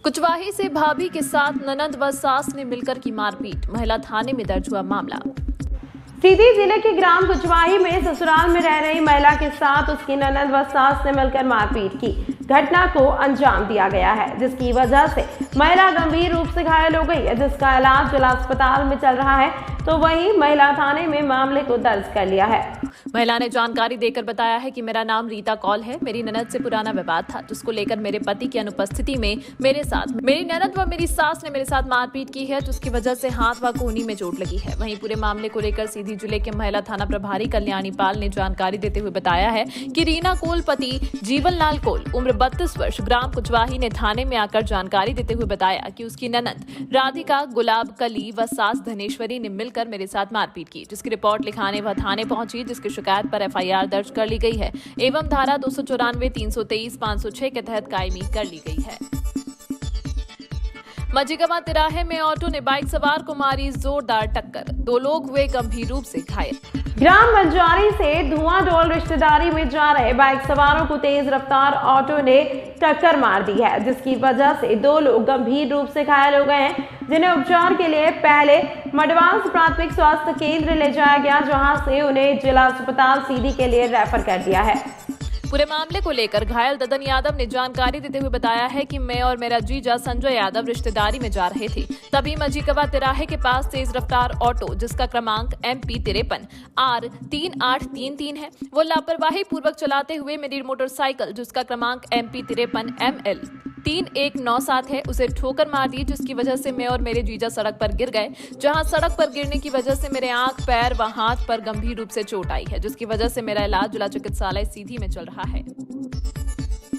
कुचवाही से भाभी के साथ ननद व सास ने मिलकर की मारपीट, महिला थाने में दर्ज हुआ मामला। सीधी जिले के ग्राम कुचवाही में ससुराल में रह रही महिला के साथ उसकी ननद व सास ने मिलकर मारपीट की घटना को अंजाम दिया गया है, जिसकी वजह से महिला गंभीर रूप से घायल हो गई है, जिसका इलाज जिला अस्पताल में चल रहा है। तो वहीं महिला थाने में मामले को दर्ज कर लिया है। महिला ने जानकारी देकर बताया है कि मेरा नाम रीता कौल है। मेरी ननद से पुराना विवाद था, जिसको लेकर मेरे पति की अनुपस्थिति में मेरी ननद व मेरी सास ने मेरे साथ मारपीट की है, जिसकी वजह से हाथ व कोहनी में चोट लगी है। वहीं पूरे मामले को लेकर सीधी जिले के महिला थाना प्रभारी कल्याणी पाल ने जानकारी देते हुए बताया है कि रीना कोल पति जीवन लाल कोल उम्र 32 वर्ष ग्राम कुचवाही ने थाने में आकर जानकारी देते हुए बताया कि उसकी ननद राधिका गुलाब कली व सास धनेश्वरी ने मिलकर मेरे साथ मारपीट की, जिसकी रिपोर्ट लिखाने वह थाने पहुंची, जिसकी शिकायत पर एफआईआर दर्ज कर ली गई है एवं धारा 294, 323, 506 के तहत कायमी कर ली गई है। मजीगवा तिराहे में ऑटो ने बाइक सवार को मारी जोरदार टक्कर, 2 लोग हुए गंभीर रूप से घायल। ग्राम बंजारी से धुआंडोल रिश्तेदारी में जा रहे बाइक सवारों को तेज रफ्तार ऑटो ने टक्कर मार दी है, जिसकी वजह से 2 लोग गंभीर रूप से घायल हो गए हैं, जिन्हें उपचार के लिए पहले मडवास प्राथमिक स्वास्थ्य केंद्र ले जाया गया, जहां से उन्हें जिला अस्पताल सीधी के लिए रेफर कर दिया है। पूरे मामले को लेकर घायल ददन यादव ने जानकारी देते हुए बताया है कि मैं और मेरा जीजा संजय यादव रिश्तेदारी में जा रहे थे, तभी मजीगवा तिराहे के पास तेज रफ्तार ऑटो जिसका क्रमांक MP 53 R3833 है, वो लापरवाही पूर्वक चलाते हुए मेरी मोटरसाइकिल जिसका क्रमांक MP 53 ML 3197 है उसे ठोकर मार दी, जिसकी वजह से मैं और मेरे जीजा सड़क पर गिर गए, जहां सड़क पर गिरने की वजह से मेरे आंख, पैर व हाथ पर गंभीर रूप से चोट आई है, जिसकी वजह से मेरा इलाज जिला चिकित्सालय सीधी में चल रहा है।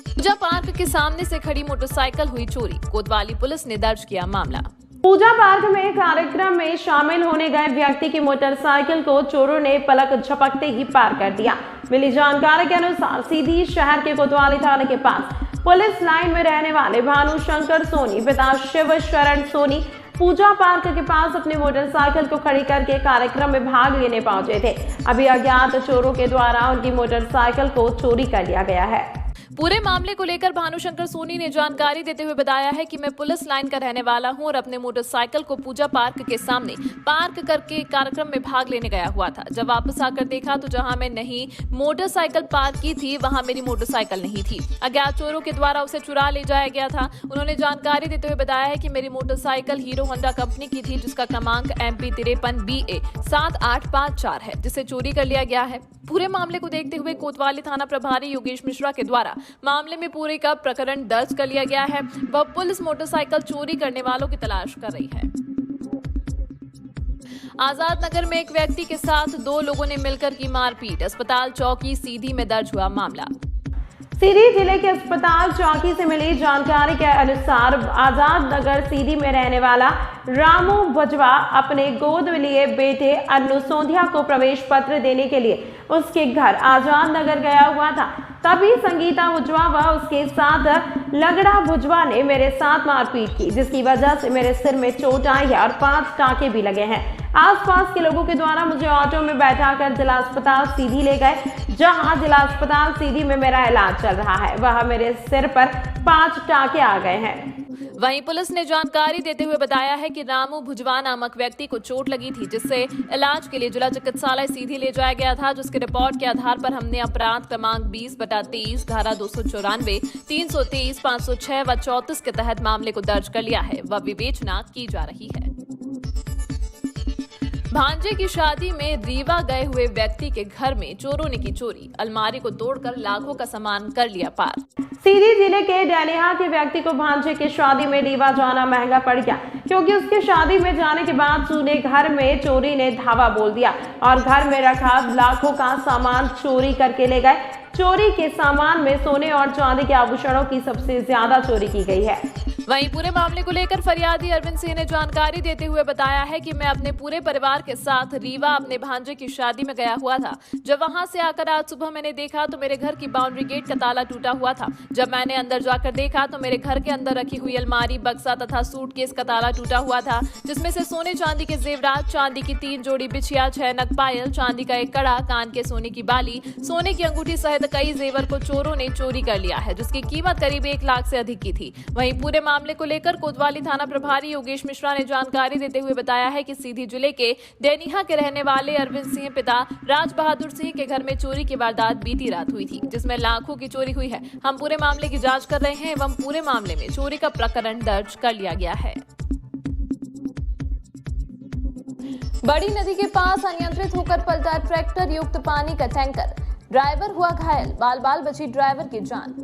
पूजा पार्क के सामने से खड़ी मोटरसाइकिल हुई चोरी, कोतवाली पुलिस ने दर्ज किया मामला। पूजा पार्क में कार्यक्रम में शामिल होने गए व्यक्ति की मोटरसाइकिल को चोरों ने पलक झपकते ही पार कर दिया। मिली जानकारी के अनुसार सीधी शहर के कोतवाली थाने के पास पुलिस लाइन में रहने वाले भानु शंकर सोनी पिता शिव शरण सोनी पूजा पार्क के पास अपनी मोटरसाइकिल को खड़ी करके कार्यक्रम में भाग लेने पहुंचे थे। अभी अज्ञात चोरों के द्वारा उनकी मोटरसाइकिल को चोरी कर लिया गया है। पूरे मामले को लेकर भानुशंकर सोनी ने जानकारी देते हुए बताया है कि मैं पुलिस लाइन का रहने वाला हूं और अपने मोटरसाइकिल को पूजा पार्क के सामने पार्क करके कार्यक्रम में भाग लेने गया हुआ था। जब वापस आकर देखा तो जहां मैं नहीं मोटरसाइकिल पार्क की थी वहां मेरी मोटरसाइकिल नहीं थी। अज्ञात चोरों के द्वारा उसे चुरा ले जाया गया था। उन्होंने जानकारी देते हुए बताया है कि मेरी मोटरसाइकिल हीरो होंडा कंपनी की थी, जिसका क्रमांक MP 53 BA 7854 है, जिसे चोरी कर लिया गया है। पूरे मामले को देखते हुए कोतवाली थाना प्रभारी योगेश मिश्रा के द्वारा मामले में पूरे का प्रकरण दर्ज कर लिया गया है। वह पुलिस मोटरसाइकिल चोरी करने वालों की तलाश कर रही है। आजाद नगर में एक व्यक्ति के साथ 2 लोगों ने मिलकर की मारपीट, अस्पताल चौकी सीधी में दर्ज हुआ मामला। सीधी जिले के अस्पताल चौकी से मिली जानकारी के अनुसार आजाद नगर सीधी में रहने वाला रामू भुजवा अपने गोद में लिए बेटे अन्नू सोंधिया को प्रवेश पत्र देने के लिए उसके घर आजाद नगर गया हुआ था। तभी संगीता भुजवा व उसके साथ लगड़ा भुजवा ने मेरे साथ मारपीट की, जिसकी वजह से मेरे सिर में चोट आई है और 5 टांके भी लगे हैं। आसपास के लोगों के द्वारा मुझे ऑटो में बैठाकर जिला अस्पताल सीधी ले गए, जहां जिला अस्पताल सीधी में मेरा इलाज चल रहा है। वह मेरे सिर पर 5 टांके आ गए हैं। वहीं पुलिस ने जानकारी देते हुए बताया है कि रामू भुजवा नामक व्यक्ति को चोट लगी थी, जिससे इलाज के लिए जिला चिकित्सालय सीधी ले जाया गया था, जिसके रिपोर्ट के आधार पर हमने अपराध क्रमांक 20/23 धारा 294, 323, 506 व 34 के तहत मामले को दर्ज कर लिया है व विवेचना की जा रही है। भांजे की शादी में रीवा गए हुए व्यक्ति के घर में चोरों ने की चोरी, अलमारी को तोड़कर लाखों का सामान कर लिया पार। सीधी जिले के डैनिहा के व्यक्ति को भांजे की शादी में रीवा जाना महंगा पड़ गया, क्योंकि उसके शादी में जाने के बाद सूने घर में चोरी ने धावा बोल दिया और घर में रखा लाखों का सामान चोरी करके ले गए। चोरी के सामान में सोने और चांदी के आभूषणों की सबसे ज्यादा चोरी की गई है। वहीं पूरे मामले को लेकर फरियादी अरविंद सिंह ने जानकारी देते हुए बताया है कि मैं अपने पूरे परिवार के साथ रीवा अपने भांजे की शादी में गया हुआ था। जब वहां से आकर आज सुबह मैंने देखा तो मेरे घर की बाउंड्री गेट का ताला टूटा हुआ था। जब मैंने अंदर जाकर देखा तो मेरे घर के अंदर रखी हुई अलमारी, बक्सा तथा सूटकेस का ताला टूटा हुआ था, जिसमें से सोने चांदी के जेवरात, चांदी की 3 जोड़ी बिछिया, 6 नग पायल, चांदी का 1 कड़ा, कान के सोने की बाली, सोने की अंगूठी सहित कई जेवर को चोरों ने चोरी कर लिया है, जिसकी कीमत करीब 1 लाख से अधिक की थी। वहीं पूरे मामले को लेकर कोतवाली थाना प्रभारी योगेश मिश्रा ने जानकारी देते हुए बताया है कि सीधी जिले के देनिहा के रहने वाले अरविंद सिंह पिता राज बहादुर सिंह के घर में चोरी की वारदात बीती रात हुई थी, जिसमें लाखों की चोरी हुई है। हम पूरे मामले की जांच कर रहे हैं एवं पूरे मामले में चोरी का प्रकरण दर्ज कर लिया गया है। बड़ी नदी के पास अनियंत्रित होकर पलटा ट्रैक्टर युक्त पानी का टैंकर, ड्राइवर हुआ घायल, बाल बाल बची ड्राइवर की जान।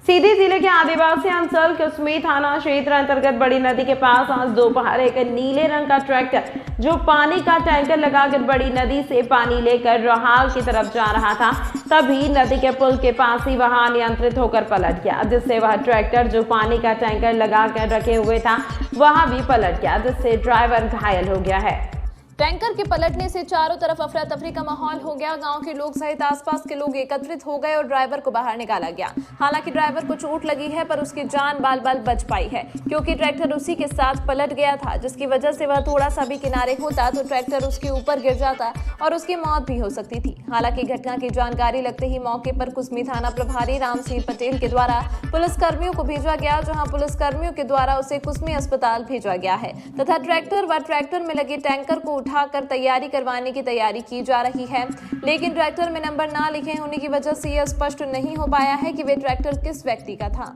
सीधी जिले के आदिवासी अंचल कुसमी थाना क्षेत्र अंतर्गत बड़ी नदी के पास आज दोपहर एक नीले रंग का ट्रैक्टर जो पानी का टैंकर लगाकर बड़ी नदी से पानी लेकर रोहाल की तरफ जा रहा था, तभी नदी के पुल के पास ही वहां अनियंत्रित होकर पलट गया, जिससे वह ट्रैक्टर जो पानी का टैंकर लगाकर रखे हुए था वहां भी पलट गया, जिससे ड्राइवर घायल हो गया है। टैंकर के पलटने से चारों तरफ अफरा तफरी का माहौल हो गया। गांव के लोग सहित आसपास के लोग एकत्रित हो गए और ड्राइवर को बाहर निकाला गया। हालांकि ड्राइवर को चोट लगी है पर उसकी जान बाल बाल बच पाई है, क्योंकि ट्रैक्टर उसी के साथ पलट गया था, जिसकी वजह से वह थोड़ा सा भी किनारे होता तो ट्रैक्टर उसके ऊपर गिर जाता और उसकी मौत भी हो सकती थी। हालांकि घटना की जानकारी लगते ही मौके पर कुसमी थाना प्रभारी राम सिंह पटेल के द्वारा पुलिसकर्मियों को भेजा गया, जहाँ पुलिसकर्मियों के द्वारा उसे कुसमी अस्पताल भेजा गया है तथा ट्रैक्टर में लगे टैंकर को उठाकर तैयारी करवाने की तैयारी की जा रही है। लेकिन ट्रैक्टर में नंबर ना लिखे होने की वजह से यह स्पष्ट नहीं हो पाया है कि वे ट्रैक्टर किस व्यक्ति का था।